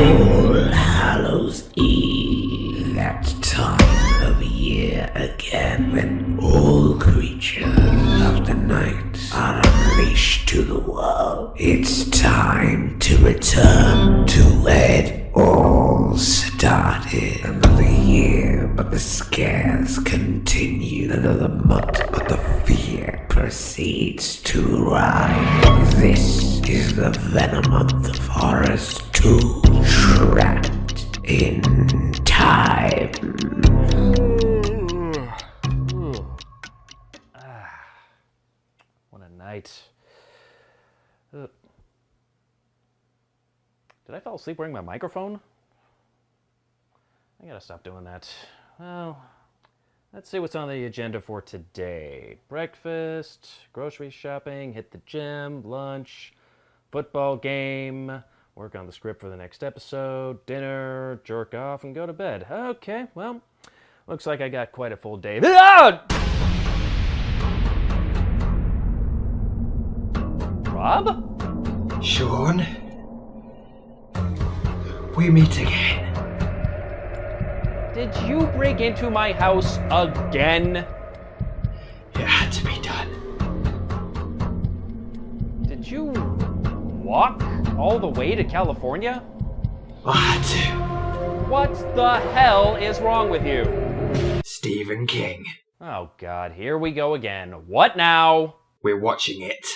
All Hallows Eve, that time of year again when all creatures of the night are unleashed to the world. It's time to return to where it all started. Another year, but the scares continue. Another month, but the fear proceeds to rise. This is the Venom month of horrors 2, Trapped in Time. What a night. Did I fall asleep wearing my microphone? I gotta stop doing that. Well, let's see what's on the agenda for today. Breakfast, grocery shopping, hit the gym, lunch, football game, work on the script for the next episode, dinner, jerk off, and go to bed. Okay, well, looks like I got quite a full day. Rob? Sean? We meet again. Did you break into my house again? It had to be done. Did you walk all the way to California? I had to. What the hell is wrong with you? Stephen King. Oh God, here we go again. What now? We're watching it.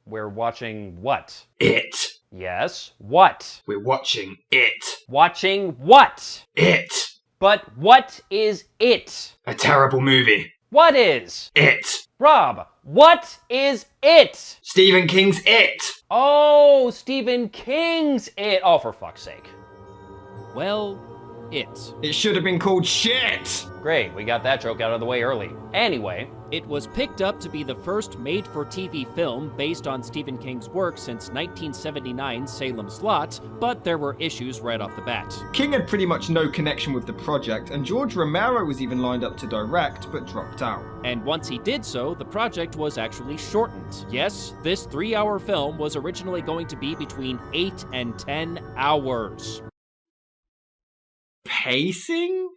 We're watching what? It. Yes, what? We're watching it. Watching what? It. But what is it? A terrible movie. What is? It. Rob, what is it? Stephen King's It. Oh, Stephen King's It. Oh, for fuck's sake. Well, it. It should have been called Shit. Great, we got that joke out of the way early. Anyway, it was picked up to be the first made-for-TV film based on Stephen King's work since 1979's Salem's Lot, but there were issues right off the bat. King had pretty much no connection with the project, and George Romero was even lined up to direct, but dropped out. And once he did so, the project was actually shortened. Yes, this 3-hour film was originally going to be between 8 and 10 hours. Pacing?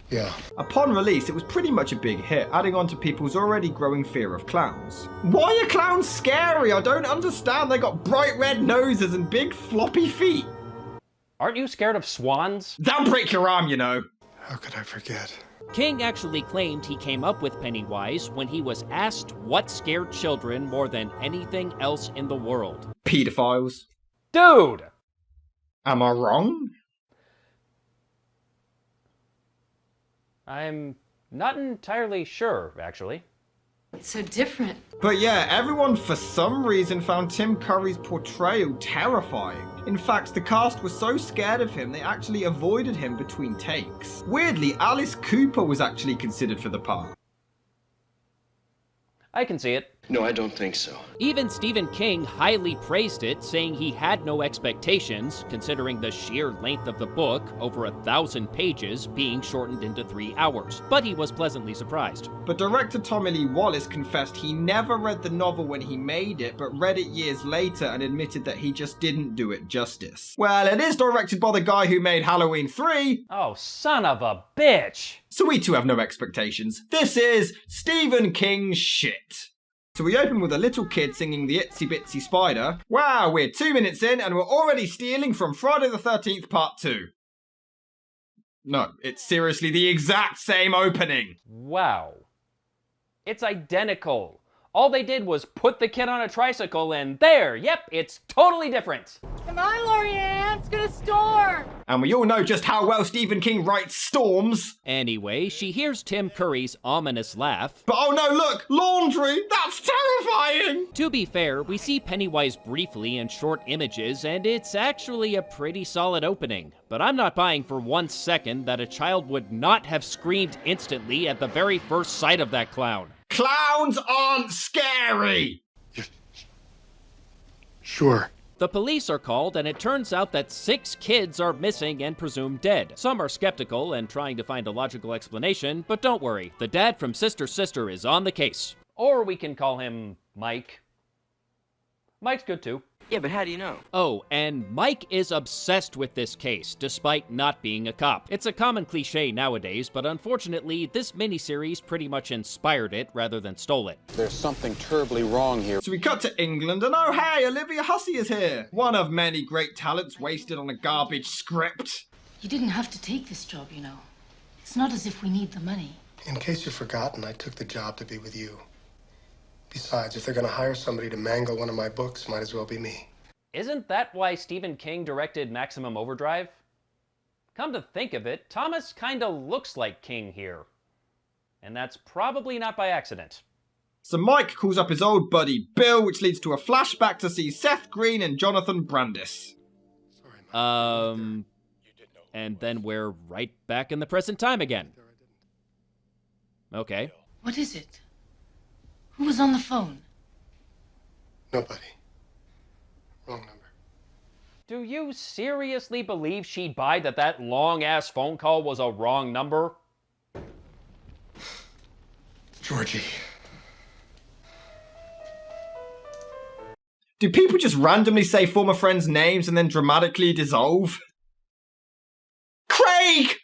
Yeah. Upon release, it was pretty much a big hit, adding on to people's already growing fear of clowns. Why are clowns scary? I don't understand. They got bright red noses and big floppy feet. aren't you scared of swans? They'll break your arm, you know. How could I forget? King actually claimed he came up with Pennywise when he was asked what scared children more than anything else in the world. Pedophiles. Dude! Am I wrong? I'm not entirely sure, actually. It's so different. But yeah, everyone for some reason found Tim Curry's portrayal terrifying. In fact, the cast was so scared of him they actually avoided him between takes. Weirdly, Alice Cooper was actually considered for the part. I can see it. No, I don't think so. Even Stephen King highly praised it, saying he had no expectations, considering the sheer length of the book, over 1,000 pages, being shortened into 3 hours. But he was pleasantly surprised. But director Tommy Lee Wallace confessed he never read the novel when he made it, but read it years later and admitted that he just didn't do it justice. Well, it is directed by the guy who made Halloween 3, Oh, son of a bitch! so we too have no expectations. This is Stephen King's shit. So we open with a little kid singing the Itsy Bitsy Spider. Wow, we're 2 minutes in and we're already stealing from Friday the 13th Part 2. No, it's seriously the exact same opening. Wow. It's identical. All they did was put the kid on a tricycle and there, yep, it's totally different. Come on, Lorianne, it's gonna storm. And we all know just how well Stephen King writes storms. Anyway, she hears Tim Curry's ominous laugh. But oh no, look, laundry, that's terrifying. To be fair, we see Pennywise briefly in short images, and it's actually a pretty solid opening. But I'm not buying for 1 second that a child would not have screamed instantly at the very first sight of that clown. Clowns aren't scary. Sure. The police are called, and it turns out that 6 kids are missing and presumed dead. Some are skeptical and trying to find a logical explanation, but don't worry, the dad from Sister Sister is on the case. Or we can call him Mike. Mike's good too. Yeah, but how do you know? Oh, and Mike is obsessed with this case, despite not being a cop. It's a common cliche nowadays, but unfortunately, this miniseries pretty much inspired it rather than stole it. There's something terribly wrong here. So we cut to England, and oh hey, Olivia Hussey is here! One of many great talents wasted on a garbage script. You didn't have to take this job, you know. It's not as if we need the money. In case you've forgotten, I took the job to be with you. Besides, if they're gonna hire somebody to mangle one of my books, might as well be me. Isn't that why Stephen King directed Maximum Overdrive? Come to think of it, Thomas kinda looks like King here. And that's probably not by accident. So Mike calls up his old buddy Bill, which leads to a flashback to see Seth Green and Jonathan Brandis. And then we're right back in the present time again. Okay. What is it? Who was on the phone? Nobody. Wrong number. Do you seriously believe she'd buy that long-ass phone call was a wrong number? Georgie. Do people just randomly say former friends' names and then dramatically dissolve? Craig!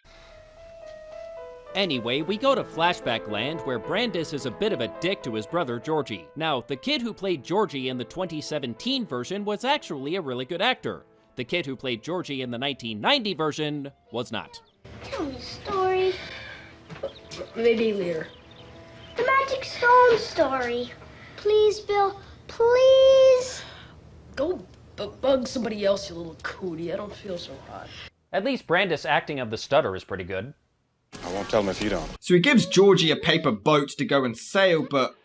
Anyway, we go to flashback land where Brandis is a bit of a dick to his brother Georgie. Now, the kid who played Georgie in the 2017 version was actually a really good actor. The kid who played Georgie in the 1990 version was not. Tell me a story. Maybe later. The Magic Stone story. Please, Bill. Please. Go bug somebody else, you little cootie. I don't feel so hot. At least Brandis' acting of the stutter is pretty good. I won't tell him if you don't. So he gives Georgie a paper boat to go and sail, but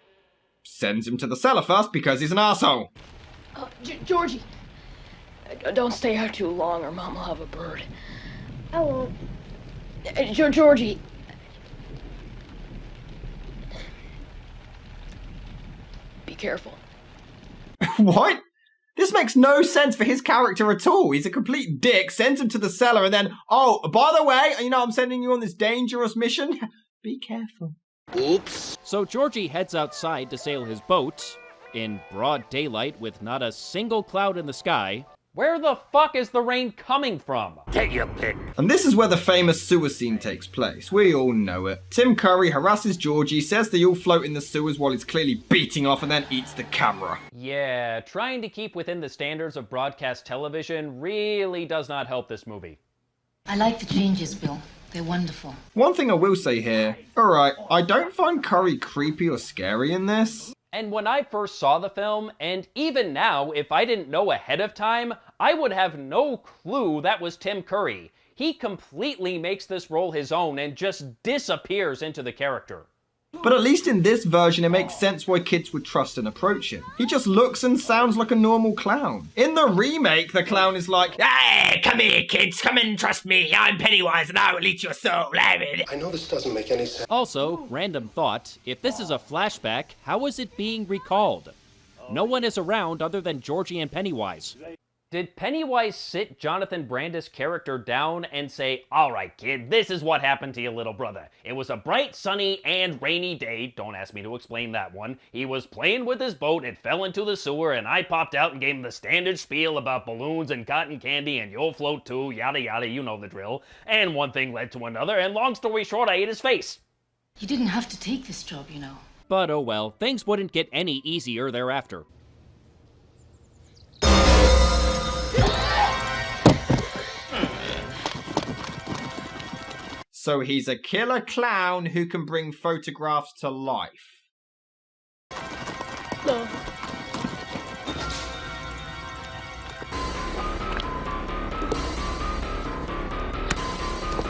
sends him to the cellar first because he's an asshole. Georgie, don't stay out too long or Mom will have a bird. I won't. Georgie. Be careful. What? This makes no sense for his character at all. He's a complete dick, sends him to the cellar, and then, oh, by the way, you know, I'm sending you on this dangerous mission. Be careful. Oops. So Georgie heads outside to sail his boat, in broad daylight with not a single cloud in the sky. Where the fuck is the rain coming from? Take your pick. And this is where the famous sewer scene takes place. We all know it. Tim Curry harasses Georgie, says they all float in the sewers while he's clearly beating off, and then eats the camera. Yeah, trying to keep within the standards of broadcast television really does not help this movie. I like the changes, Bill. They're wonderful. One thing I will say here, alright, I don't find Curry creepy or scary in this. And when I first saw the film, and even now, if I didn't know ahead of time, I would have no clue that was Tim Curry. He completely makes this role his own and just disappears into the character. But at least in this version, it makes sense why kids would trust and approach him. He just looks and sounds like a normal clown. In the remake, the clown is like, Hey, come here, kids. Come and trust me. I'm Pennywise and I will eat your soul. I know this doesn't make any sense. Also, random thought, if this is a flashback, how is it being recalled? No one is around other than Georgie and Pennywise. Did Pennywise sit Jonathan Brandis' character down and say, all right, kid, this is what happened to your little brother. It was a bright, sunny, and rainy day. Don't ask me to explain that one. He was playing with his boat, it fell into the sewer, and I popped out and gave him the standard spiel about balloons and cotton candy and you'll float too, yada yada, you know the drill. And one thing led to another, and long story short, I ate his face. You didn't have to take this job, you know. But oh well, things wouldn't get any easier thereafter. so he's a killer clown who can bring photographs to life. No.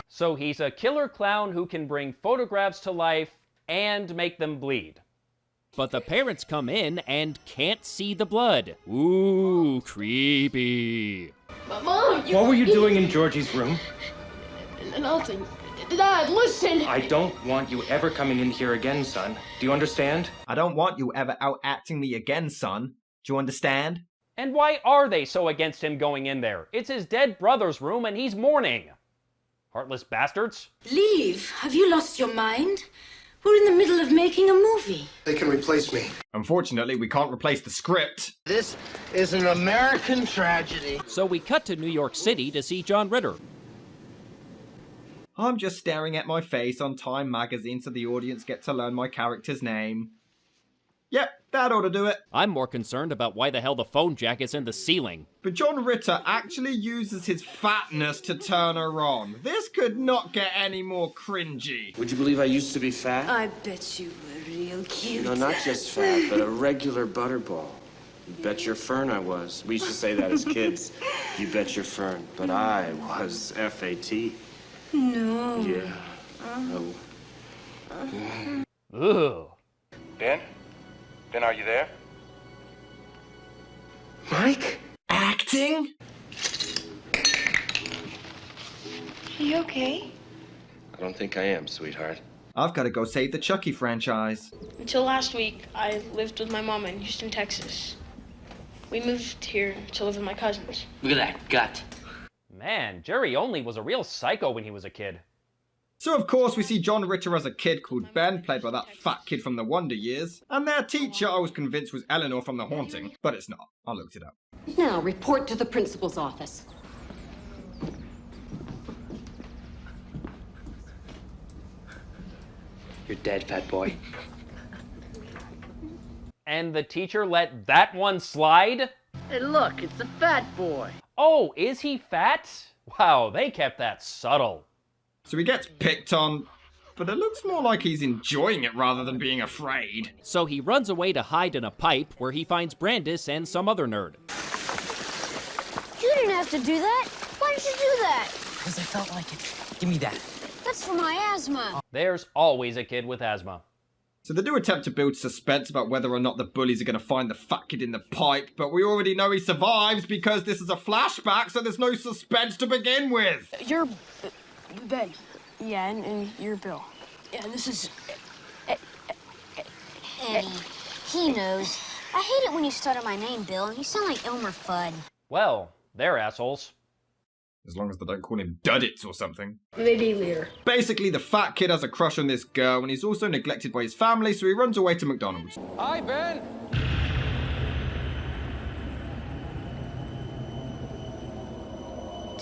So he's a killer clown who can bring photographs to life and make them bleed. But the parents come in and can't see the blood. Ooh, creepy. But Mom, What were you doing in Georgie's room? Nothing. Dad, listen! I don't want you ever coming in here again, son. Do you understand? I don't want you ever out-acting me again, son. Do you understand? And why are they so against him going in there? It's his dead brother's room and he's mourning. Heartless bastards. Leave? Have you lost your mind? We're in the middle of making a movie. They can replace me. Unfortunately, we can't replace the script. This is an American tragedy. So we cut to New York City to see John Ritter. I'm just staring at my face on Time magazine so the audience get to learn my character's name. Yep, that ought to do it. I'm more concerned about why the hell the phone jack is in the ceiling. But John Ritter actually uses his fatness to turn her on. This could not get any more cringy. Would you believe I used to be fat? I bet you were real cute. No, not just fat, but a regular butterball. You bet your fern I was. We used to say that as kids. You bet your fern. But I was F-A-T. No. Yeah. Ugh. Ben? Ben, are you there? Mike? Acting? Are you okay? I don't think I am, sweetheart. I've got to go save the Chucky franchise. Until last week, I lived with my mama in Houston, Texas. We moved here to live with my cousins. Look at that gut. Man, Jerry Only was a real psycho when he was a kid. So of course we see John Ritter as a kid called Ben, played by that fat kid from the Wonder Years. And their teacher I was convinced was Eleanor from The Haunting, but it's not. I looked it up. Now, report to the principal's office. You're dead, fat boy. And the teacher let that one slide? Hey, look, it's the fat boy. Oh, is he fat? Wow, they kept that subtle. So he gets picked on, but it looks more like he's enjoying it rather than being afraid. So he runs away to hide in a pipe where he finds Brandis and some other nerd. You didn't have to do that. Why did you do that? Because I felt like it. Give me that. That's for my asthma. There's always a kid with asthma. So they do attempt to build suspense about whether or not the bullies are going to find the fat kid in the pipe, but we already know he survives because this is a flashback, so there's no suspense to begin with. You're Ben. Yeah, and you're Bill. Yeah, and this is... Eddie. He knows. I hate it when you stutter my name, Bill. You sound like Elmer Fudd. Well, they're assholes. As long as they don't call him Duddits or something. Maybe later. Basically, the fat kid has a crush on this girl, and he's also neglected by his family, so he runs away to McDonald's. Hi, Ben.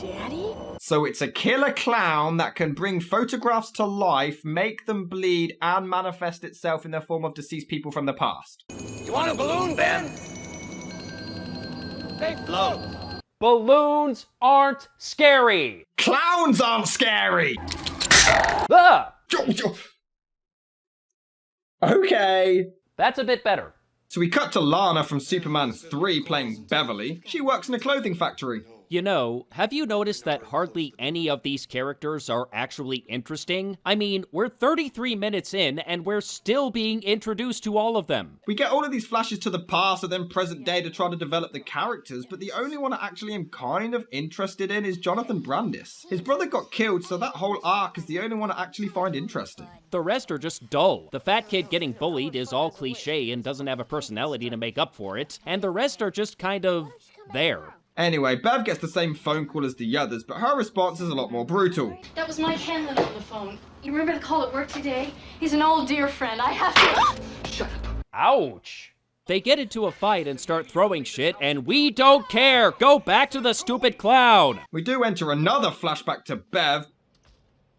Daddy? So it's a killer clown that can bring photographs to life, make them bleed, and manifest itself in the form of deceased people from the past. You want a balloon, Ben? They float. Balloons aren't scary. Clowns aren't scary! Ah! Okay. That's a bit better. So we cut to Lana from Superman 3 playing Beverly. She works in a clothing factory. You know, have you noticed that hardly any of these characters are actually interesting? I mean, we're 33 minutes in, and we're still being introduced to all of them. We get all of these flashes to the past and then present day to try to develop the characters, but the only one I actually am kind of interested in is Jonathan Brandis. His brother got killed, so that whole arc is the only one I actually find interesting. The rest are just dull. The fat kid getting bullied is all cliche and doesn't have a personality to make up for it, and the rest are just kind of there. Anyway, Bev gets the same phone call as the others, but her response is a lot more brutal. That was Mike Hanlon on the phone. You remember the call at work today? He's an old dear friend. I have to... Shut up. Ouch. They get into a fight and start throwing shit, and we don't care! Go back to the stupid clown! We do enter another flashback to Bev,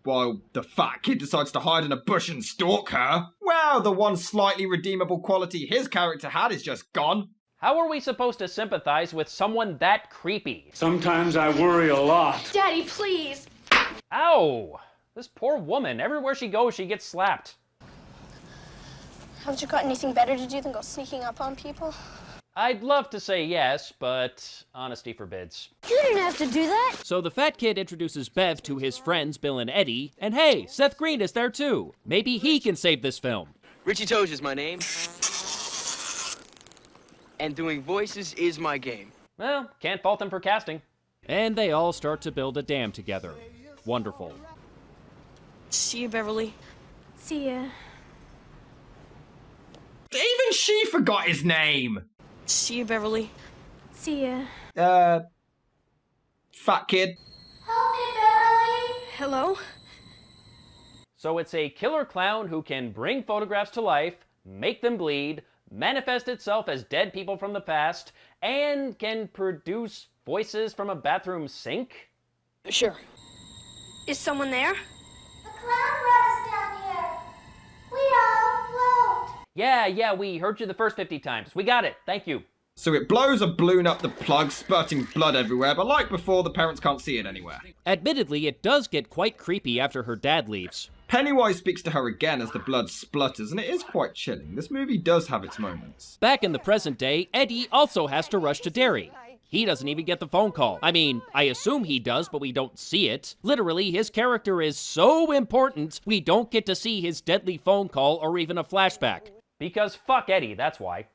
while the fat kid decides to hide in a bush and stalk her. Well, the one slightly redeemable quality his character had is just gone. How are we supposed to sympathize with someone that creepy? Sometimes I worry a lot. Daddy, please. Ow! This poor woman, everywhere she goes, she gets slapped. Haven't you got anything better to do than go sneaking up on people? I'd love to say yes, but honesty forbids. You didn't have to do that. So the fat kid introduces Bev to his friends Bill and Eddie, and hey, Seth Green is there too. Maybe he can save this film. Richie Toge is my name. And doing voices is my game. Well, can't fault them for casting. And they all start to build a dam together. Wonderful. See you, Beverly. See ya. Even she forgot his name. See you, Beverly. See ya. Fat kid. Help me, Beverly. Hello? So it's a killer clown who can bring photographs to life, make them bleed, manifest itself as dead people from the past, and can produce voices from a bathroom sink? Sure. Is someone there? The clown brought us down here. We all float. Yeah, we heard you the first 50 times. We got it. Thank you. So it blows a balloon up the plug, spurting blood everywhere, but like before, the parents can't see it anywhere. Admittedly, it does get quite creepy after her dad leaves. Pennywise speaks to her again as the blood splutters, and it is quite chilling. This movie does have its moments. Back in the present day, Eddie also has to rush to Derry. He doesn't even get the phone call. I mean, I assume he does, but we don't see it. Literally, his character is so important, we don't get to see his deadly phone call or even a flashback. Because fuck Eddie, that's why.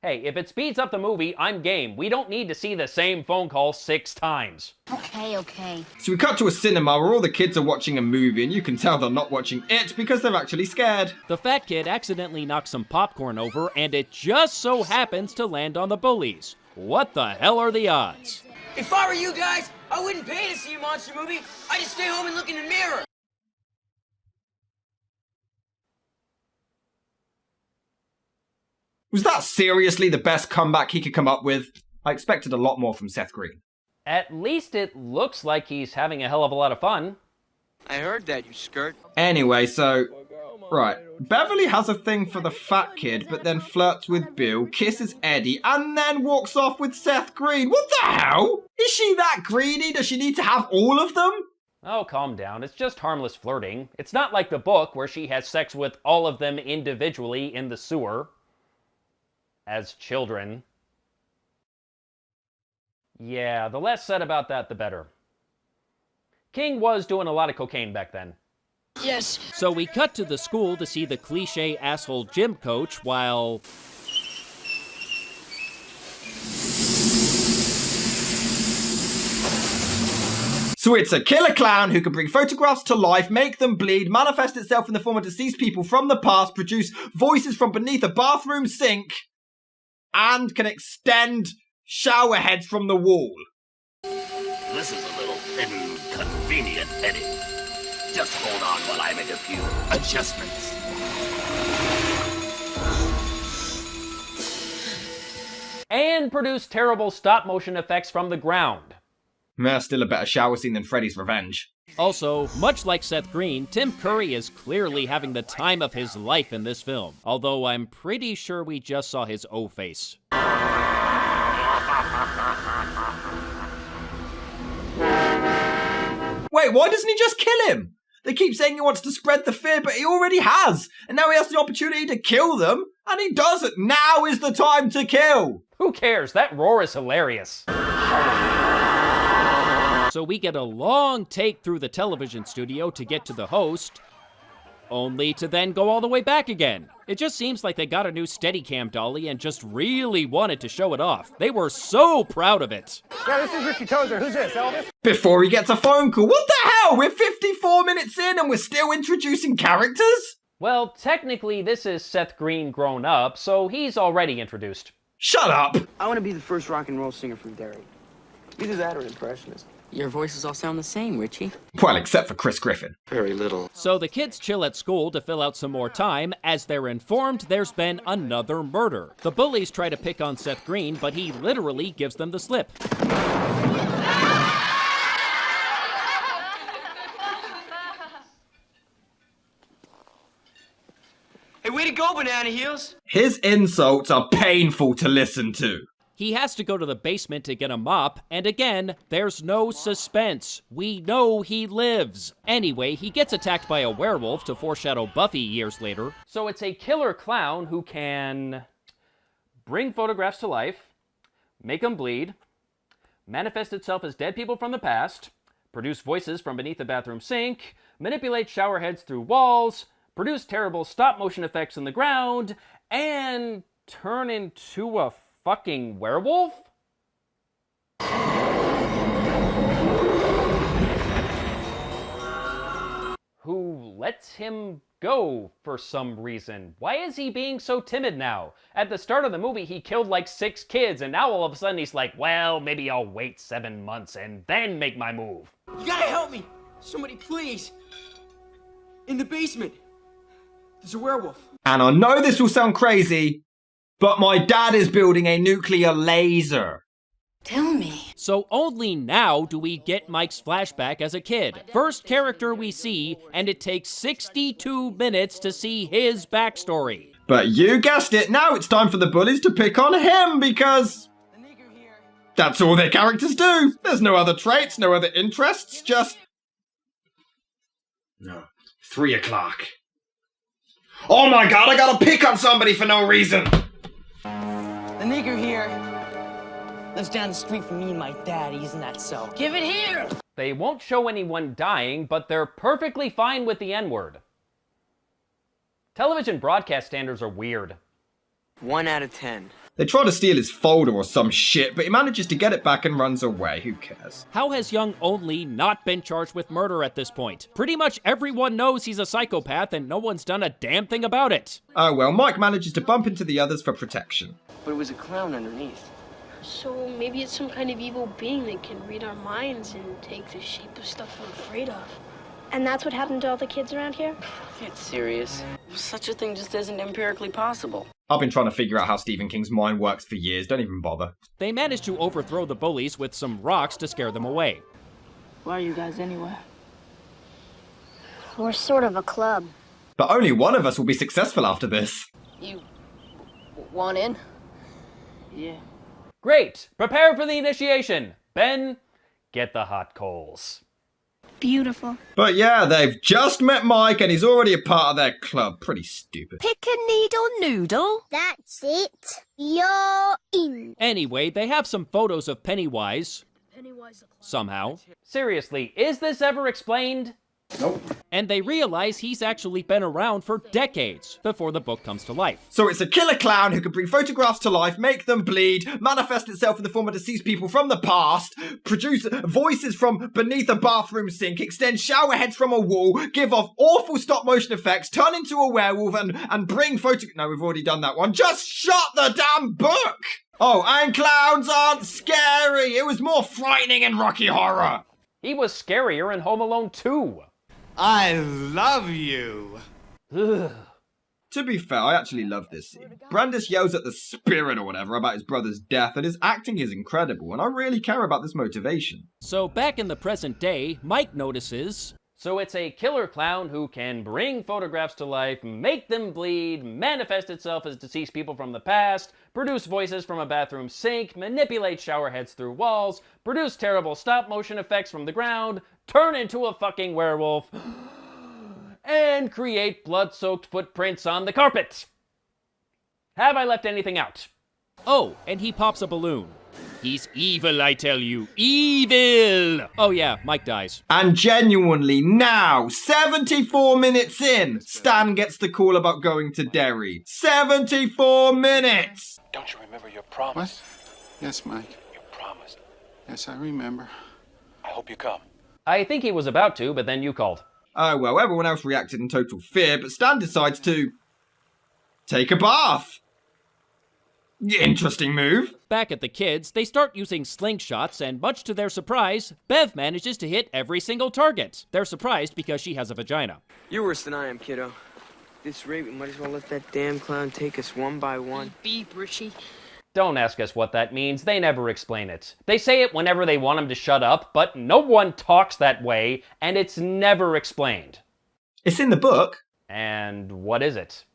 Hey, if it speeds up the movie, I'm game. We don't need to see the same phone call 6 times. Okay. So we cut to a cinema where all the kids are watching a movie, and you can tell they're not watching it because they're actually scared. The fat kid accidentally knocks some popcorn over, and it just so happens to land on the bullies. What the hell are the odds? If I were you guys, I wouldn't pay to see a monster movie. I'd just stay home and look in the mirror. Was that seriously the best comeback he could come up with? I expected a lot more from Seth Green. At least it looks like he's having a hell of a lot of fun. I heard that, you skirt. Anyway, so... Right. Beverly has a thing for the fat kid, but then flirts with Bill, kisses Eddie, and then walks off with Seth Green. What the hell? Is she that greedy? Does she need to have all of them? Oh, calm down. It's just harmless flirting. It's not like the book where she has sex with all of them individually in the sewer. As children. Yeah, the less said about that, the better. King was doing a lot of cocaine back then. Yes. So we cut to the school to see the cliche asshole gym coach while... So it's a killer clown who can bring photographs to life, make them bleed, manifest itself in the form of deceased people from the past, produce voices from beneath a bathroom sink, and can extend shower heads from the wall. This is a little inconvenient, Eddie. Just hold on while I make a few adjustments. And produce terrible stop-motion effects from the ground. Still a better shower scene than Freddy's Revenge. Also, much like Seth Green, Tim Curry is clearly having the time of his life in this film. Although I'm pretty sure we just saw his O-face. Wait, why doesn't he just kill him? They keep saying he wants to spread the fear, but he already has. And now he has the opportunity to kill them, and he doesn't. Now is the time to kill. Who cares? That roar is hilarious. So we get a long take through the television studio to get to the host, only to then go all the way back again. It just seems like they got a new Steadicam dolly and just really wanted to show it off. They were so proud of it. Yeah, this is Richie Tozer. Who's this, Elvis? Before he gets a phone call. What the hell? We're 54 minutes in and we're still introducing characters? Well, technically this is Seth Green grown up, so he's already introduced. Shut up! I want to be the first rock and roll singer from Derry. Either that or an impressionist. Your voices all sound the same, Richie. Well, except for Chris Griffin. Very little. So the kids chill at school to fill out some more time as they're informed there's been another murder. The bullies try to pick on Seth Green, but he literally gives them the slip. Hey, way to go, Banana Heels! His insults are painful to listen to. He has to go to the basement to get a mop, and again, there's no suspense. We know he lives. Anyway, he gets attacked by a werewolf to foreshadow Buffy years later. So it's a killer clown who can bring photographs to life, make them bleed, manifest itself as dead people from the past, produce voices from beneath the bathroom sink, manipulate shower heads through walls, produce terrible stop-motion effects in the ground, and turn into a fucking werewolf? Who lets him go for some reason. Why is he being so timid now? At the start of the movie, he killed like 6 kids, and now all of a sudden he's like, well, maybe I'll wait 7 months and then make my move. You gotta help me! Somebody, please! In the basement. There's a werewolf. And I know this will sound crazy, but my dad is building a nuclear laser. Tell me. So only now do we get Mike's flashback as a kid. First character we see, and it takes 62 minutes to see his backstory. But you guessed it, now it's time for the bullies to pick on him because that's all their characters do. There's no other traits, no other interests, just... No. 3 o'clock. Oh my god, I gotta pick on somebody for no reason! The nigger here lives down the street from me and my dad. He's in that cell. Give it here! They won't show anyone dying, but they're perfectly fine with the N-word. Television broadcast standards are weird. 1 out of 10. They try to steal his folder or some shit, but he manages to get it back and runs away. Who cares? How has young Only not been charged with murder at this point? Pretty much everyone knows he's a psychopath and no one's done a damn thing about it. Oh well, Mike manages to bump into the others for protection. But it was a clown underneath. So maybe it's some kind of evil being that can read our minds and take the shape of stuff we're afraid of. And that's what happened to all the kids around here? Get serious. Such a thing just isn't empirically possible. I've been trying to figure out how Stephen King's mind works for years, don't even bother. They manage to overthrow the bullies with some rocks to scare them away. Why are you guys anywhere? We're sort of a club. But only one of us will be successful after this. You want in? Yeah. Great! Prepare for the initiation! Ben, get the hot coals. Beautiful. But yeah, they've just met Mike and he's already a part of their club. Pretty stupid. Pick a needle noodle. That's it. You're in. Anyway, they have some photos of Pennywise. Somehow. Seriously, is this ever explained? Nope. And they realize he's actually been around for decades before the book comes to life. So it's a killer clown who can bring photographs to life, make them bleed, manifest itself in the form of deceased people from the past, produce voices from beneath a bathroom sink, extend shower heads from a wall, give off awful stop motion effects, turn into a werewolf and bring No, we've already done that one. Just shut the damn book! Oh, and clowns aren't scary! It was more frightening in Rocky Horror! He was scarier in Home Alone 2. I love you. Ugh. To be fair, I actually love this scene. Brandis yells at the spirit or whatever about his brother's death, and his acting is incredible, and I really care about this motivation. So back in the present day, Mike notices... So it's a killer clown who can bring photographs to life, make them bleed, manifest itself as deceased people from the past, produce voices from a bathroom sink, manipulate shower heads through walls, produce terrible stop-motion effects from the ground, turn into a fucking werewolf, and create blood-soaked footprints on the carpet. Have I left anything out? Oh, and he pops a balloon. He's evil, I tell you. Evil! Oh yeah, Mike dies. And genuinely now, 74 minutes in, Stan gets the call about going to Derry. 74 minutes! Don't you remember your promise? What? Yes, Mike. You promised. Yes, I remember. I hope you come. I think he was about to, but then you called. Oh well, everyone else reacted in total fear, but Stan decides to... take a bath. Interesting move. Back at the kids, they start using slingshots, and much to their surprise, Bev manages to hit every single target. They're surprised because she has a vagina. You're worse than I am, kiddo. At this rate, we might as well let that damn clown take us one by one. Beep, Richie. Don't ask us what that means. They never explain it. They say it whenever they want him to shut up, but no one talks that way, and it's never explained. It's in the book. And what is it?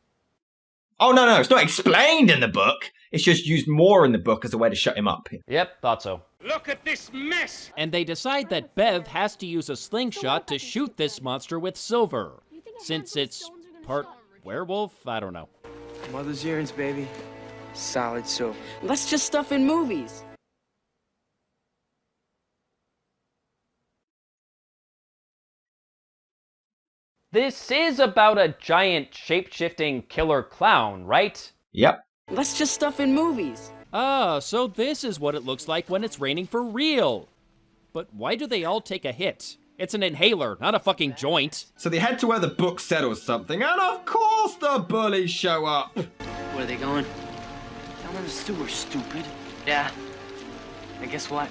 Oh, no, it's not explained in the book. It's just used more in the book as a way to shut him up. Yep, thought so. Look at this mess! And they decide that Bev has to use a slingshot to shoot this monster with silver. Since it's part werewolf, I don't know. Mother's earrings, baby. Solid soap. That's just stuff in movies. This is about a giant shape-shifting killer clown, right? Yep. That's just stuff in movies. Ah, so this is what it looks like when it's raining for real. But why do they all take a hit? It's an inhaler, not a fucking joint. So they head to where the book said or something, and of course the bullies show up. Where are they going? Down in the sewer, stupid. Yeah. And guess what?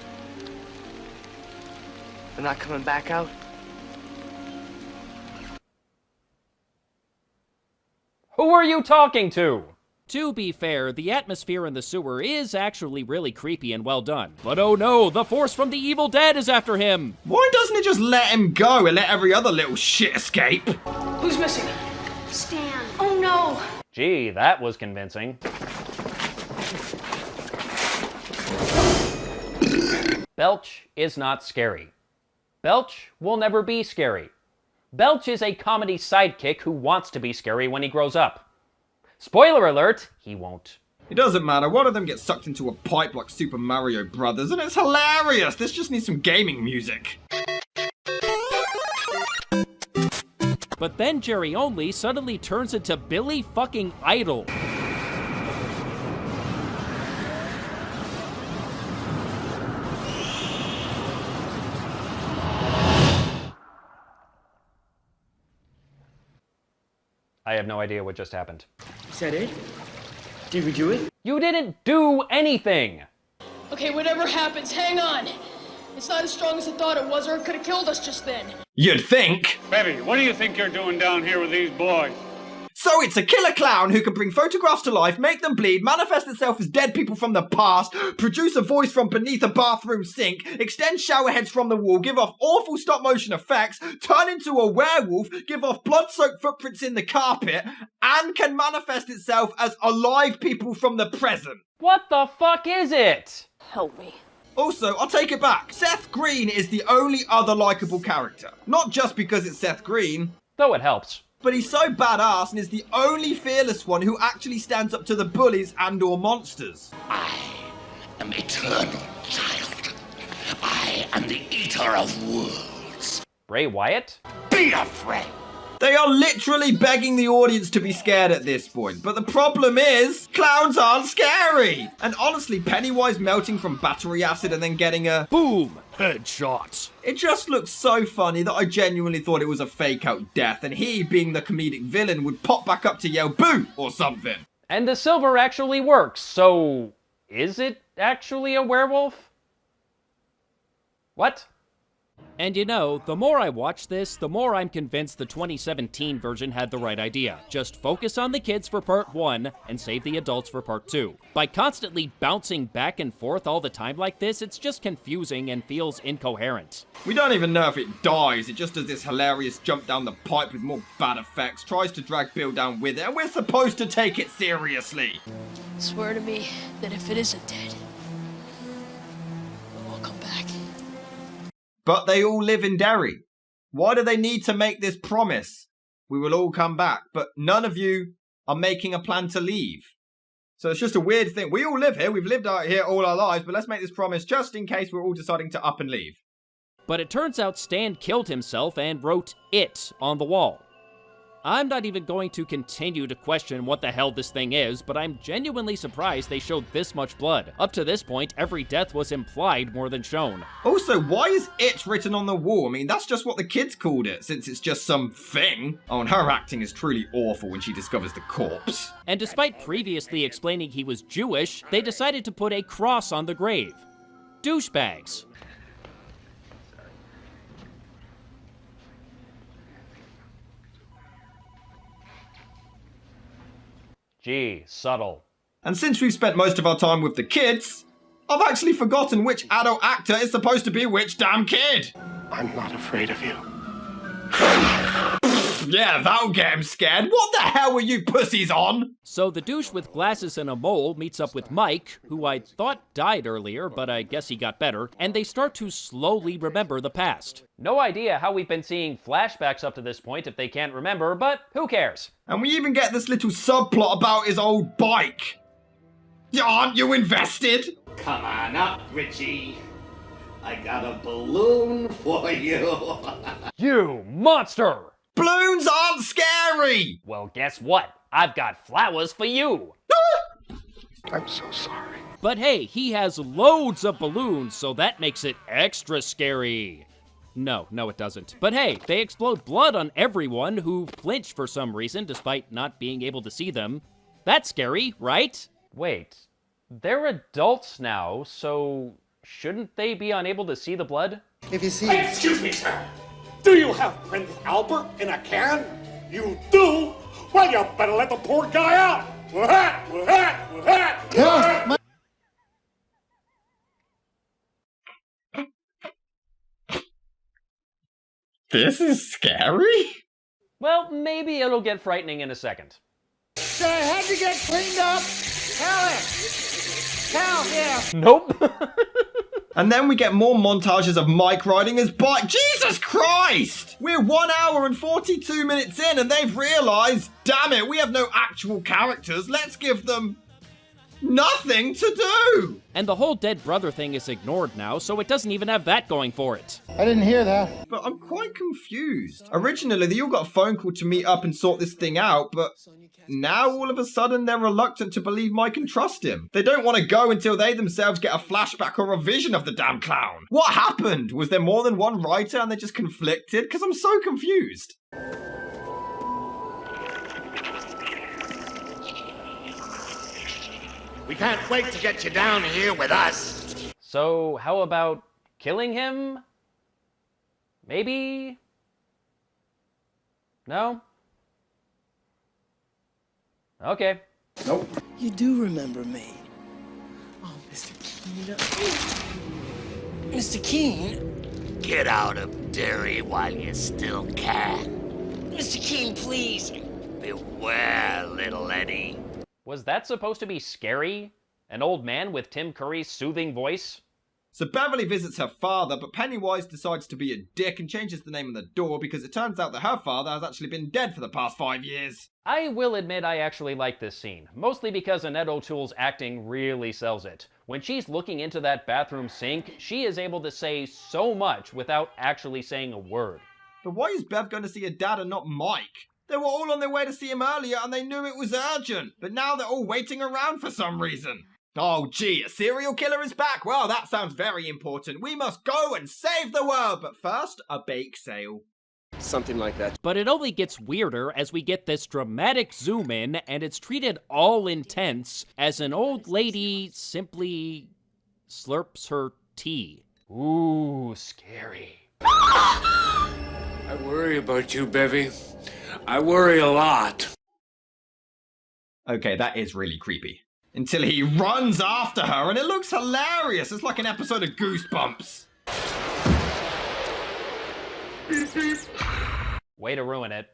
They're not coming back out. Who are you talking to? To be fair, the atmosphere in the sewer is actually really creepy and well done. But oh no, the force from the Evil Dead is after him! Why doesn't it just let him go and let every other little shit escape? Who's missing? Stan. Oh no! Gee, that was convincing. Belch is not scary. Belch will never be scary. Belch is a comedy sidekick who wants to be scary when he grows up. Spoiler alert, he won't. It doesn't matter, one of them gets sucked into a pipe like Super Mario Brothers, and it's hilarious! This just needs some gaming music. But then Jerry Only suddenly turns into Billy fucking Idol. I have no idea what just happened. Is that it? Did we do it? You didn't do anything! Okay, whatever happens, hang on. It's not as strong as I thought it was, or it could have killed us just then. You'd think. Betty, what do you think you're doing down here with these boys? So it's a killer clown who can bring photographs to life, make them bleed, manifest itself as dead people from the past, produce a voice from beneath a bathroom sink, extend shower heads from the wall, give off awful stop motion effects, turn into a werewolf, give off blood-soaked footprints in the carpet, and can manifest itself as alive people from the present. What the fuck is it? Help me. Also, I'll take it back. Seth Green is the only other likable character. Not just because it's Seth Green. Though it helps. But he's so badass and is the only fearless one who actually stands up to the bullies and or monsters. I am eternal, child. I am the eater of worlds. Bray Wyatt? Be afraid. They are literally begging the audience to be scared at this point. But the problem is, clowns aren't scary. And honestly, Pennywise melting from battery acid and then getting a boom headshot. It just looks so funny that I genuinely thought it was a fake out death. And he, being the comedic villain, would pop back up to yell boo or something. And the silver actually works, so is it actually a werewolf? What? And you know, the more I watch this, the more I'm convinced the 2017 version had the right idea. Just focus on the kids for part 1 and save the adults for part 2. By constantly bouncing back and forth all the time like this, it's just confusing and feels incoherent. We don't even know if it dies, it just does this hilarious jump down the pipe with more bad effects, tries to drag Bill down with it, and we're supposed to take it seriously. Swear to me that if it isn't dead, I'll come back. But they all live in Derry. Why do they need to make this promise? We will all come back, but none of you are making a plan to leave. So it's just a weird thing. We all live here, we've lived out here all our lives, but let's make this promise just in case we're all deciding to up and leave. But it turns out Stan killed himself and wrote "it" on the wall. I'm not even going to continue to question what the hell this thing is, but I'm genuinely surprised they showed this much blood. Up to this point, every death was implied more than shown. Also, why is "it" written on the wall? I mean, that's just what the kids called it, since it's just some thing. Oh, and her acting is truly awful when she discovers the corpse. And despite previously explaining he was Jewish, they decided to put a cross on the grave. Douchebags. Gee, subtle. And since we've spent most of our time with the kids, I've actually forgotten which adult actor is supposed to be which damn kid. I'm not afraid of you. Yeah, that'll get him scared. What the hell were you pussies on? So the douche with glasses and a mole meets up with Mike, who I thought died earlier, but I guess he got better, and they start to slowly remember the past. No idea how we've been seeing flashbacks up to this point if they can't remember, but who cares? And we even get this little subplot about his old bike. Aren't you invested? Come on up, Richie. I got a balloon for you. You monster! Balloons aren't scary! Well, guess what? I've got flowers for you. I'm so sorry. But hey, he has loads of balloons, so that makes it extra scary. No, it doesn't. But hey, they explode blood on everyone who flinch for some reason despite not being able to see them. That's scary, right? Wait, they're adults now, so shouldn't they be unable to see the blood? If you see... Excuse me, sir. Do you have Prince Albert in a can? You do? Well, you better let the poor guy out. This is scary? Well, maybe it'll get frightening in a second. Say, I had to get cleaned up. Tell it. Tell him. Nope. And then we get more montages of Mike riding his bike. Jesus Christ! We're 1 hour and 42 minutes in and they've realised, damn it, we have no actual characters. Let's give them nothing to do. And the whole dead brother thing is ignored now, so it doesn't even have that going for it. I didn't hear that. But I'm quite confused. Originally, they all got a phone call to meet up and sort this thing out, but now all of a sudden they're reluctant to believe Mike and trust him. They don't want to go until they themselves get a flashback or a vision of the damn clown. What happened? Was there more than one writer and they just conflicted? Because I'm so confused. We can't wait to get you down here with us. So, how about killing him? Maybe? No? Okay. Nope. You do remember me. Oh, Mr. Keene. Mr. Keene. Get out of Derry while you still can. Mr. Keene, please. Beware, little Eddie. Was that supposed to be scary? An old man with Tim Curry's soothing voice? So Beverly visits her father, but Pennywise decides to be a dick and changes the name on the door because it turns out that her father has actually been dead for the past 5 years. I will admit I actually like this scene, mostly because Annette O'Toole's acting really sells it. When she's looking into that bathroom sink, she is able to say so much without actually saying a word. But why is Bev going to see her dad and not Mike? They were all on their way to see him earlier and they knew it was urgent, but now they're all waiting around for some reason. Oh gee, a serial killer is back. Well, that sounds very important. We must go and save the world, but first, a bake sale. Something like that. But it only gets weirder as we get this dramatic zoom in, and it's treated all intense as an old lady simply slurps her tea. Ooh, scary. I worry about you, Bevy. I worry a lot. Okay, that is really creepy. Until he runs after her and it looks hilarious. It's like an episode of Goosebumps. Way to ruin it.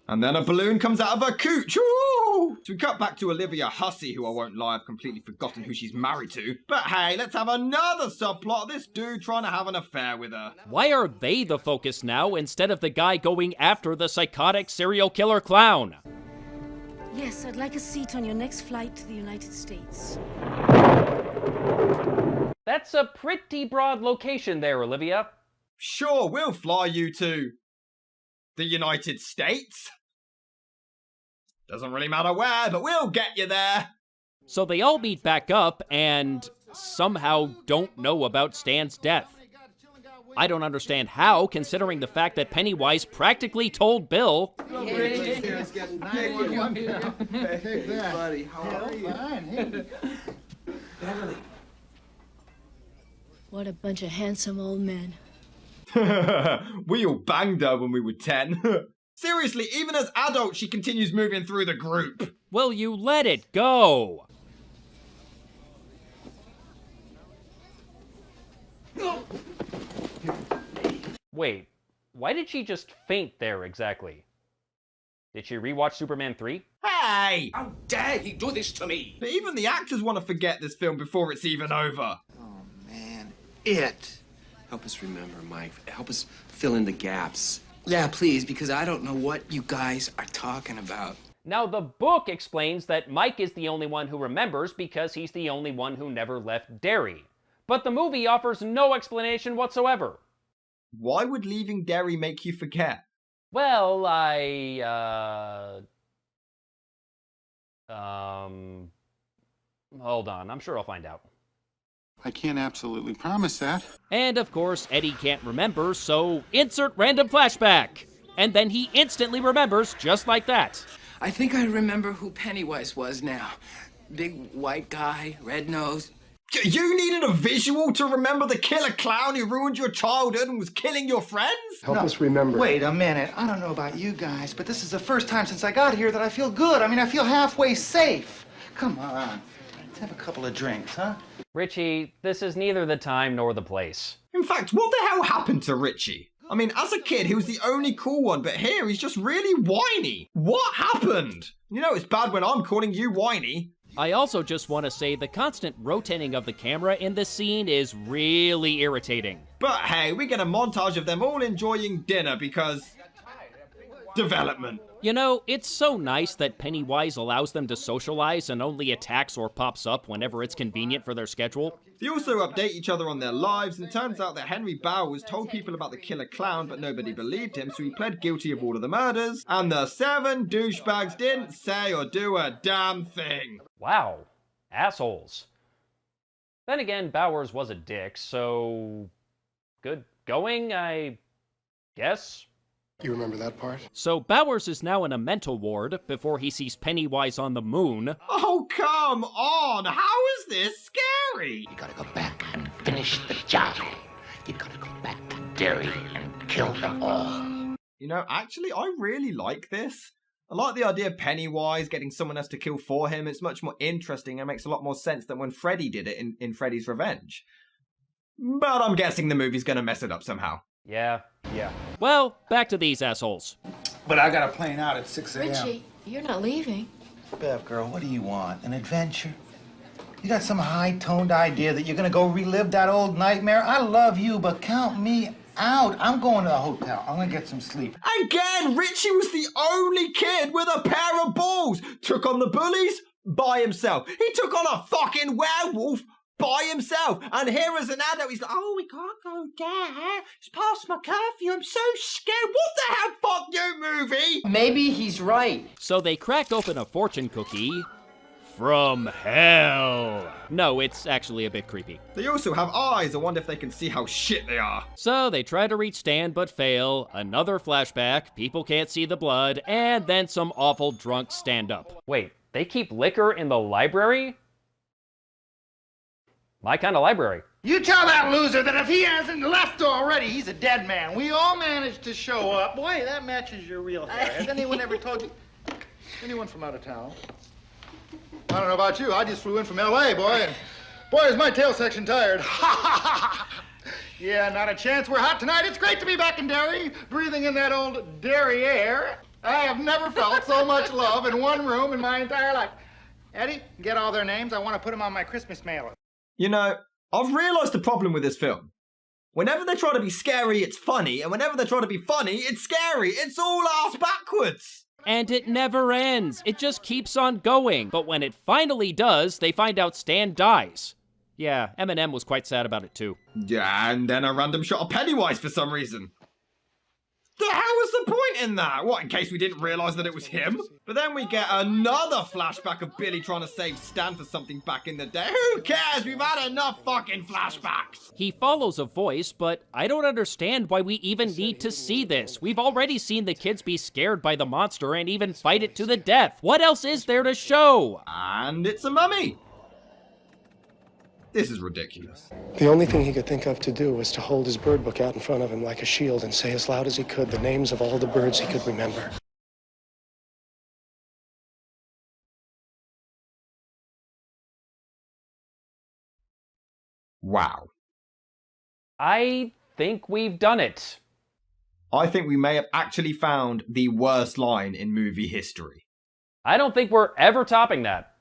And then a balloon comes out of her cooch. Ooh! So we cut back to Olivia Hussey, who I won't lie, I've completely forgotten who she's married to. But hey, let's have another subplot of this dude trying to have an affair with her. Why are they the focus now instead of the guy going after the psychotic serial killer clown? Yes, I'd like a seat on your next flight to the United States. That's a pretty broad location there, Olivia. Sure, we'll fly you to the United States. Doesn't really matter where, but we'll get you there. So they all meet back up and somehow don't know about Stan's death. I don't understand how, considering the fact that Pennywise practically told Bill. What a bunch of handsome old men. We all banged her when we were 10. Seriously, even as adults, she continues moving through the group. Will you let it go? Wait, why did she just faint there exactly? Did she rewatch Superman 3? Hey! How dare he do this to me? But even the actors want to forget this film before it's even over. Oh, man. Help us remember, Mike. Help us fill in the gaps. Yeah, please, because I don't know what you guys are talking about. Now, the book explains that Mike is the only one who remembers because he's the only one who never left Derry. But the movie offers no explanation whatsoever. Why would leaving Derry make you forget? Well, hold on, I'm sure I'll find out. I can't absolutely promise that. And of course, Eddie can't remember, so insert random flashback. And then he instantly remembers just like that. I think I remember who Pennywise was now. Big white guy, red nose. You needed a visual to remember the killer clown who ruined your childhood and was killing your friends? Help us remember. Wait a minute. I don't know about you guys, but this is the first time since I got here that I feel good. I mean, I feel halfway safe. Come on. Let's have a couple of drinks, huh? Richie, this is neither the time nor the place. In fact, what the hell happened to Richie? I mean, as a kid, he was the only cool one, but here he's just really whiny. What happened? You know it's bad when I'm calling you whiny. I also just want to say the constant rotating of the camera in this scene is really irritating. But hey, we get a montage of them all enjoying dinner because... development. You know, it's so nice that Pennywise allows them to socialize and only attacks or pops up whenever it's convenient for their schedule. They also update each other on their lives, and it turns out that Henry Bowers told people about the killer clown, but nobody believed him, so he pled guilty of all of the murders, and the 7 douchebags didn't say or do a damn thing. Wow. Assholes. Then again, Bowers was a dick, so... good going, I guess? You remember that part? So Bowers is now in a mental ward before he sees Pennywise on the moon. Oh, come on! How is this scary? You gotta go back and finish the job. You gotta go back to Derry and kill them all. You know, actually, I really like this. I like the idea of Pennywise getting someone else to kill for him. It's much more interesting and makes a lot more sense than when Freddy did it in Freddy's Revenge. But I'm guessing the movie's gonna mess it up somehow. Yeah. Well, back to these assholes. But I got a plane out at 6 a.m. Richie, you're not leaving. Bev, girl, what do you want? An adventure? You got some high-toned idea that you're gonna go relive that old nightmare? I love you, but count me out. I'm going to the hotel. I'm gonna get some sleep. Again, Richie was the only kid with a pair of balls. Took on the bullies by himself. He took on a fucking werewolf by himself. And here as an adult, he's like, oh, we can't go there. It's past my curfew. I'm so scared. What the hell? Fuck you, movie. Maybe he's right. So they crack open a fortune cookie from hell. No, it's actually a bit creepy. They also have eyes. I wonder if they can see how shit they are. So they try to reach Stan but fail. Another flashback. People can't see the blood. And then some awful drunk stand-up. Wait, they keep liquor in the library? My kind of library. You tell that loser that if he hasn't left already, he's a dead man. We all managed to show up. Boy, that matches your real hair. Has anyone ever told you? Anyone from out of town? I don't know about you. I just flew in from L.A., boy. And boy, is my tail section tired. Yeah, not a chance. We're hot tonight. It's great to be back in Derry, breathing in that old Derry air. I have never felt so much love in one room in my entire life. Eddie, get all their names. I want to put them on my Christmas mailer. You know, I've realised the problem with this film. Whenever they try to be scary, it's funny, and whenever they try to be funny, it's scary. It's all ass backwards. And it never ends. It just keeps on going. But when it finally does, they find out Stan dies. Yeah, Eminem was quite sad about it too. Yeah, and then a random shot of Pennywise for some reason. The hell was the point in that? What, in case we didn't realise that it was him? But then we get another flashback of Billy trying to save Stan for something back in the day. Who cares? We've had enough fucking flashbacks. He follows a voice, but I don't understand why we even need to see this. We've already seen the kids be scared by the monster and even fight it to the death. What else is there to show? And it's a mummy. This is ridiculous. The only thing he could think of to do was to hold his bird book out in front of him like a shield and say as loud as he could the names of all the birds he could remember. Wow. I think we've done it. I think we may have actually found the worst line in movie history. I don't think we're ever topping that.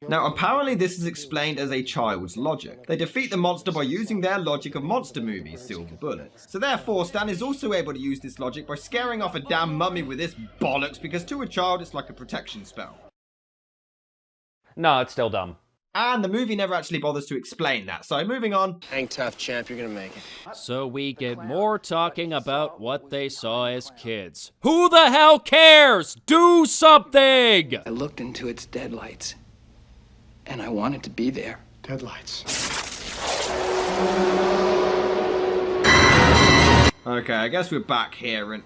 Now, apparently this is explained as a child's logic. They defeat the monster by using their logic of monster movies, silver bullets. So therefore, Stan is also able to use this logic by scaring off a damn mummy with this bollocks, because to a child, it's like a protection spell. No, it's still dumb. And the movie never actually bothers to explain that, so moving on. Hang tough, champ, you're gonna make it. So we get more talking about what they saw as kids. Who the hell cares? Do something! I looked into its deadlights. And I wanted to be there. Deadlights. Okay, I guess we're back here, and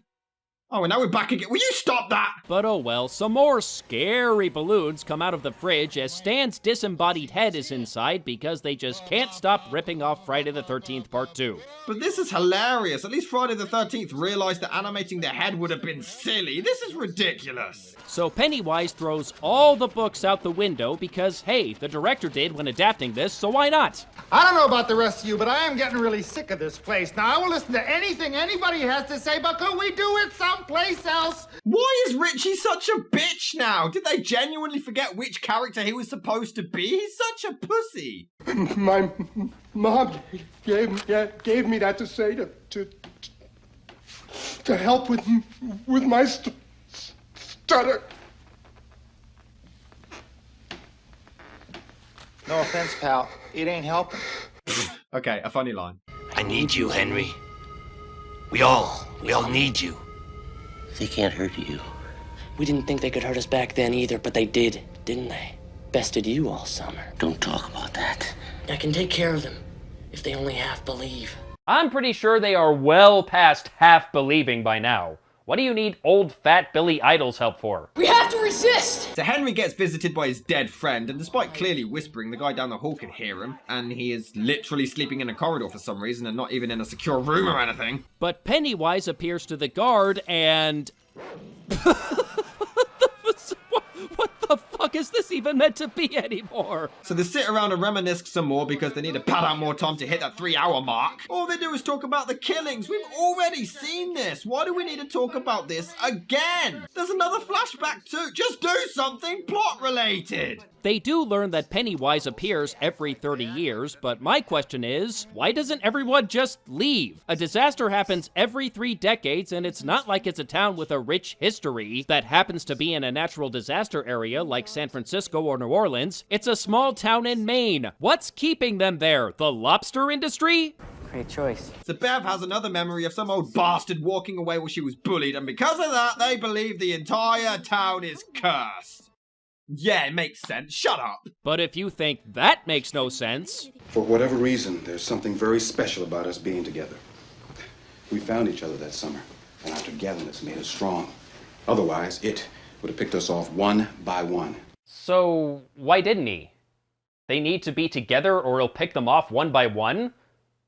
Oh, and now we're back again. Will you stop that? But oh well, some more scary balloons come out of the fridge as Stan's disembodied head is inside because they just can't stop ripping off Friday the 13th Part 2. But this is hilarious. At least Friday the 13th realized that animating their head would have been silly. This is ridiculous. So Pennywise throws all the books out the window because, hey, the director did when adapting this, so why not? I don't know about the rest of you, but I am getting really sick of this place. Now, I will listen to anything anybody has to say, but could we do it someplace else? Why is Richie such a bitch now? Did they genuinely forget which character he was supposed to be? He's such a pussy. My mom gave me that to say to help with my stutter. No offense, pal. It ain't helping. Okay, a funny line. I need you, Henry. We all need you. They can't hurt you. We didn't think they could hurt us back then either, but they did, didn't they? Bested you all summer. Don't talk about that. I can take care of them, if they only half believe. I'm pretty sure they are well past half believing by now. What do you need old fat Billy Idol's help for? We have to resist! So Henry gets visited by his dead friend, and despite clearly whispering, the guy down the hall can hear him, and he is literally sleeping in a corridor for some reason and not even in a secure room or anything. But Pennywise appears to the guard and... What the fuck is this even meant to be anymore? So they sit around and reminisce some more because they need to pad out more time to hit that 3-hour mark. All they do is talk about the killings. We've already seen this. Why do we need to talk about this again? There's another flashback too. Just do something plot related. They do learn that Pennywise appears every 30 years, but my question is, why doesn't everyone just leave? A disaster happens every 3 decades, and it's not like it's a town with a rich history that happens to be in a natural disaster area like San Francisco or New Orleans. It's a small town in Maine. What's keeping them there? The lobster industry? Great choice. So Bev has another memory of some old bastard walking away while she was bullied, and because of that, they believe the entire town is cursed. Yeah, it makes sense. Shut up. But if you think that makes no sense... For whatever reason, there's something very special about us being together. We found each other that summer, and our togetherness made us strong. Otherwise, it would have picked us off one by one. So, why didn't he? They need to be together or he'll pick them off one by one?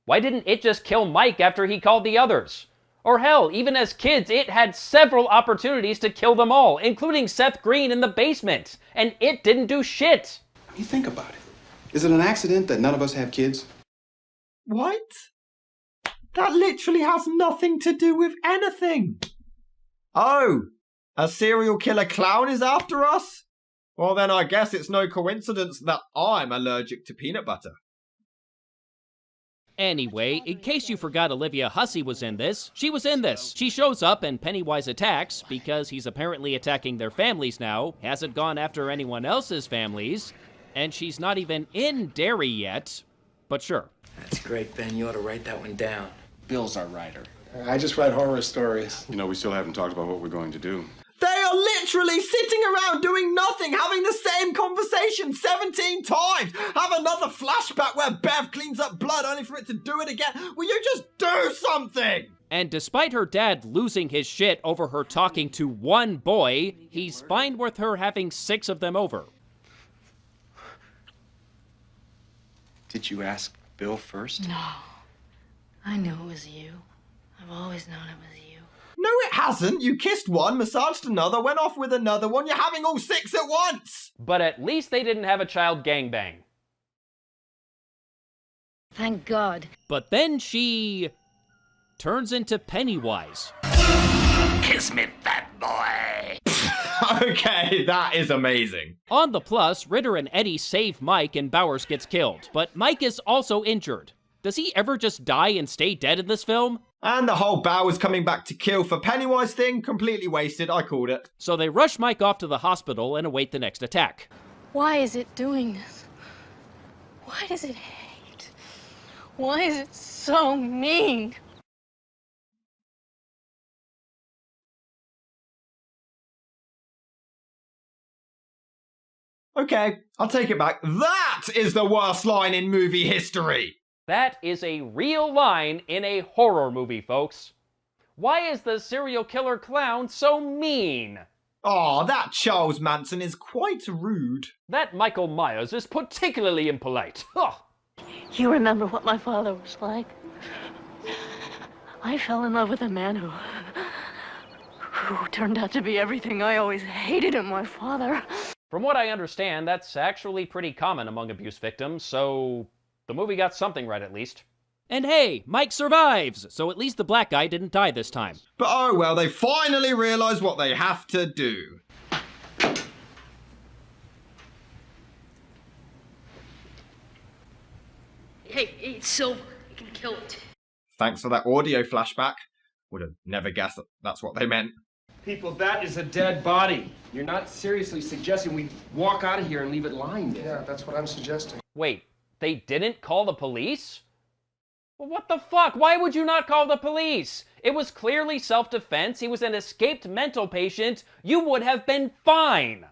Why didn't it just kill Mike after he called the others? Or hell, even as kids, it had several opportunities to kill them all, including Seth Green in the basement, and it didn't do shit. You think about it. Is it an accident that none of us have kids? What? That literally has nothing to do with anything. Oh, a serial killer clown is after us? Well then I guess it's no coincidence that I'm allergic to peanut butter. Anyway, in case you forgot Olivia Hussey was in this, she was in this. She shows up and Pennywise attacks, because he's apparently attacking their families now, hasn't gone after anyone else's families, and she's not even in Derry yet, but sure. That's great, Ben. You ought to write that one down. Bill's our writer. I just write horror stories. You know, we still haven't talked about what we're going to do. They are literally sitting around doing nothing, having the same conversation 17 times. Have another flashback where Bev cleans up blood only for it to do it again. Will you just do something? And despite her dad losing his shit over her talking to one boy, he's fine with her having 6 of them over. Did you ask Bill first? No. I knew it was you. I've always known it was you. No, it hasn't. You kissed one, massaged another, went off with another one. You're having all 6 at once. But at least they didn't have a child gangbang. Thank God. But then she turns into Pennywise. Kiss me, fat boy. Okay, that is amazing. On the plus, Ritter and Eddie save Mike and Bowers gets killed. But Mike is also injured. Does he ever just die and stay dead in this film? And the whole Bowers coming back to kill for Pennywise thing, completely wasted. I called it. So they rush Mike off to the hospital and await the next attack. Why is it doing this? Why does it hate? Why is it so mean? Okay, I'll take it back. That is the worst line in movie history. That is a real line in a horror movie, folks. Why is the serial killer clown so mean? Aw, that Charles Manson is quite rude. That Michael Myers is particularly impolite. Ugh. You remember what my father was like? I fell in love with a man who turned out to be everything I always hated in my father. From what I understand, that's actually pretty common among abuse victims, so the movie got something right at least. And hey, Mike survives, so at least the black guy didn't die this time. But oh well, they finally realise what they have to do. Hey, it's silver. You can kill it. Thanks for that audio flashback. Would have never guessed that that's what they meant. People, that is a dead body. You're not seriously suggesting we walk out of here and leave it lying there? Yeah, that's what I'm suggesting. Wait, they didn't call the police? Well, what the fuck? Why would you not call the police? It was clearly self-defense. He was an escaped mental patient. You would have been fine.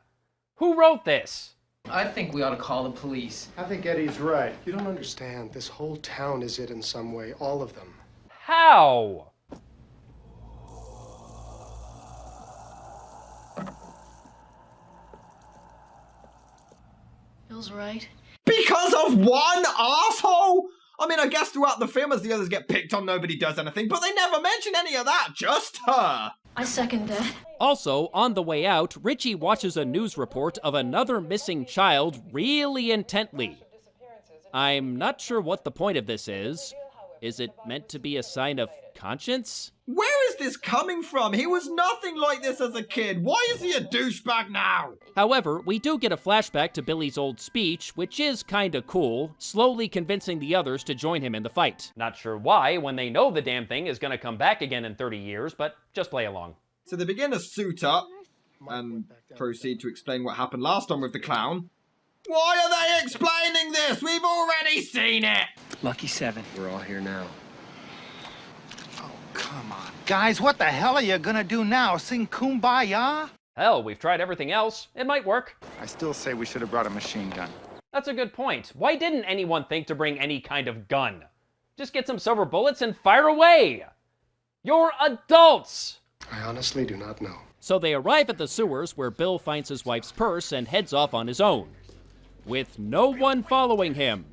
Who wrote this? I think we ought to call the police. I think Eddie's right. You don't understand. This whole town is it in some way. All of them. How? Bill's right. Because of one asshole? I mean, I guess throughout the film as the others get picked on, nobody does anything, but they never mention any of that, just her. I second that. Also, on the way out, Richie watches a news report of another missing child really intently. I'm not sure what the point of this is. Is it meant to be a sign of conscience? Where is this coming from? He was nothing like this as a kid. Why is he a douchebag now? However, we do get a flashback to Billy's old speech, which is kinda cool, slowly convincing the others to join him in the fight. Not sure why, when they know the damn thing is gonna come back again in 30 years, but just play along. So they begin to suit up and proceed to explain what happened last time with the clown. Why are they explaining this? We've already seen it! Lucky 7. We're all here now. Come on. Guys, what the hell are you gonna do now? Sing Kumbaya? Hell, we've tried everything else. It might work. I still say we should have brought a machine gun. That's a good point. Why didn't anyone think to bring any kind of gun? Just get some silver bullets and fire away! You're adults! I honestly do not know. So they arrive at the sewers where Bill finds his wife's purse and heads off on his own, with no one following him.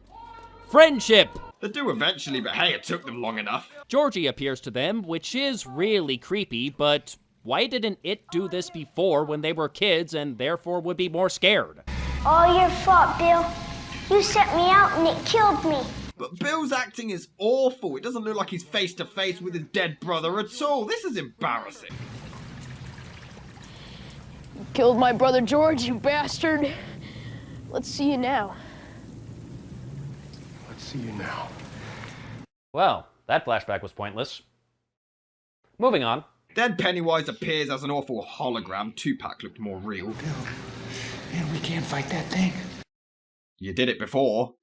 Friendship! They do eventually, but hey, it took them long enough. Georgie appears to them, which is really creepy, but why didn't it do this before when they were kids and therefore would be more scared? All your fault, Bill. You sent me out and it killed me. But Bill's acting is awful. It doesn't look like he's face to face with his dead brother at all. This is embarrassing. You killed my brother George, you bastard. Let's see you now. Let's see you now. Well, that flashback was pointless. Moving on. Then Pennywise appears as an awful hologram. Tupac looked more real. Bill, man, we can't fight that thing. You did it before.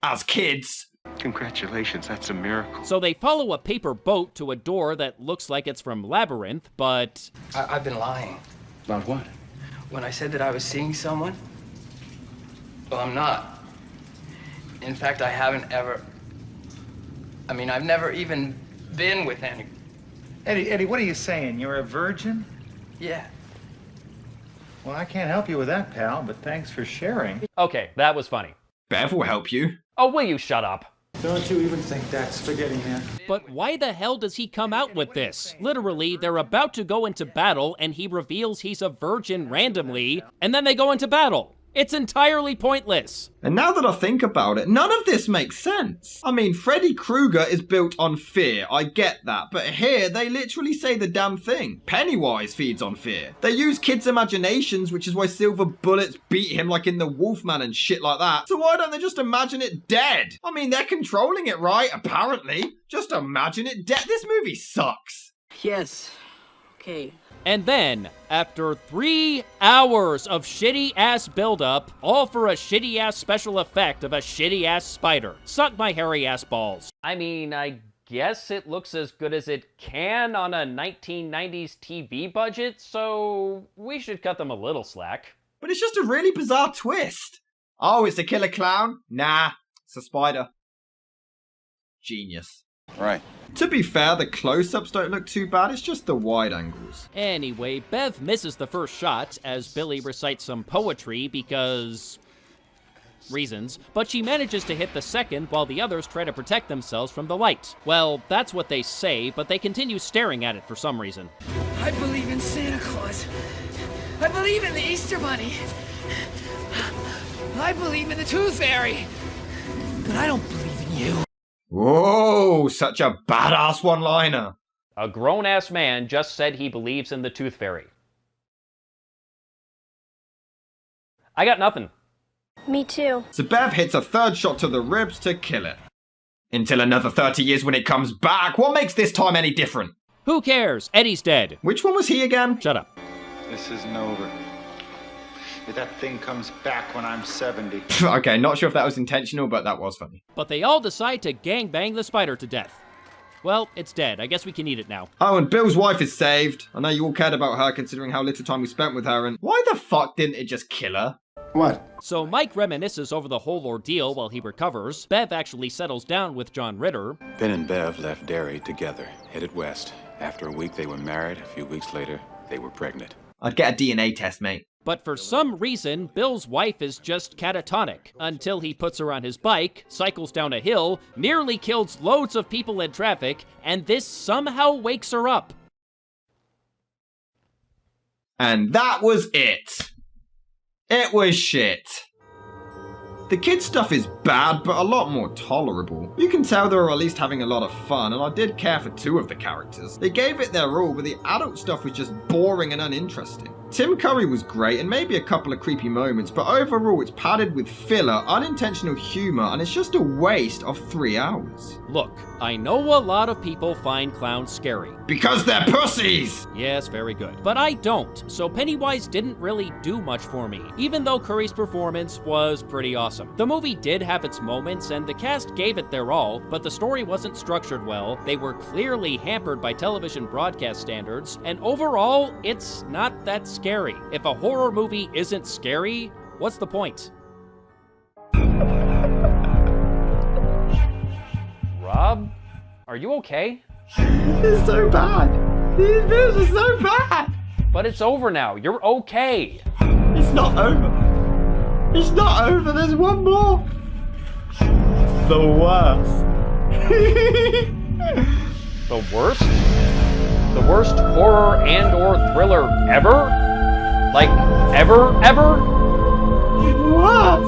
As kids. Congratulations, that's a miracle. So they follow a paper boat to a door that looks like it's from Labyrinth, but... I've been lying. About what? When I said that I was seeing someone, well, I'm not. In fact, I haven't ever... I've never even been with any... Eddie, what are you saying? You're a virgin? Yeah. Well, I can't help you with that, pal, but thanks for sharing. Okay, that was funny. Bev will help you. Oh, will you shut up? Don't you even think that spaghetti man? But why the hell does he come out with this? Literally, they're about to go into battle and he reveals he's a virgin randomly, and then they go into battle. It's entirely pointless. And now that I think about it, none of this makes sense. I mean, Freddy Krueger is built on fear, I get that, but here they literally say the damn thing. Pennywise feeds on fear. They use kids' imaginations, which is why silver bullets beat him like in the Wolfman and shit like that. So why don't they just imagine it dead? I mean, they're controlling it, right? Apparently. Just imagine it dead. This movie sucks. Yes. Okay. And then, after 3 hours of shitty-ass buildup, all for a shitty-ass special effect of a shitty-ass spider. Suck my hairy-ass balls. I mean, I guess it looks as good as it can on a 1990s TV budget, so we should cut them a little slack. But it's just a really bizarre twist. Oh, it's a killer clown? Nah, it's a spider. Genius. Right. To be fair, the close-ups don't look too bad, it's just the wide angles. Anyway, Bev misses the first shot as Billy recites some poetry because... reasons, but she manages to hit the second while the others try to protect themselves from the light. Well, that's what they say, but they continue staring at it for some reason. I believe in Santa Claus. I believe in the Easter Bunny. I believe in the Tooth Fairy. But I don't believe in you. Whoa, such a badass one-liner. A grown-ass man just said he believes in the Tooth Fairy. I got nothing. Me too. So Bev hits a third shot to the ribs to kill it. Until another 30 years when it comes back. What makes this time any different? Who cares? Eddie's dead. Which one was he again? Shut up. This isn't over. If that thing comes back when I'm 70. Okay, not sure if that was intentional, but that was funny. But they all decide to gangbang the spider to death. Well, it's dead. I guess we can eat it now. Oh, and Bill's wife is saved. I know you all cared about her considering how little time we spent with her, and why the fuck didn't it just kill her? What? So Mike reminisces over the whole ordeal while he recovers. Bev actually settles down with John Ritter. Ben and Bev left Derry together, headed west. After a week, they were married. A few weeks later, they were pregnant. I'd get a DNA test, mate. But for some reason, Bill's wife is just catatonic, until he puts her on his bike, cycles down a hill, nearly kills loads of people in traffic, and this somehow wakes her up. And that was it. It was shit. The kids' stuff is bad, but a lot more tolerable. You can tell they were at least having a lot of fun, and I did care for two of the characters. They gave it their all, but the adult stuff was just boring and uninteresting. Tim Curry was great, and maybe a couple of creepy moments, but overall it's padded with filler, unintentional humor, and it's just a waste of 3 hours. Look, I know a lot of people find clowns scary. Because they're pussies! Yes, very good. But I don't, so Pennywise didn't really do much for me, even though Curry's performance was pretty awesome. The movie did have its moments, and the cast gave it their all, but the story wasn't structured well, they were clearly hampered by television broadcast standards, and overall, it's not that scary. If a horror movie isn't scary, what's the point? Rob, are you okay? This is so bad. These videos are so bad. But it's over now. You're okay. It's not over. It's not over. There's one more. The worst. The worst? The worst horror and or thriller ever? Like, ever? What?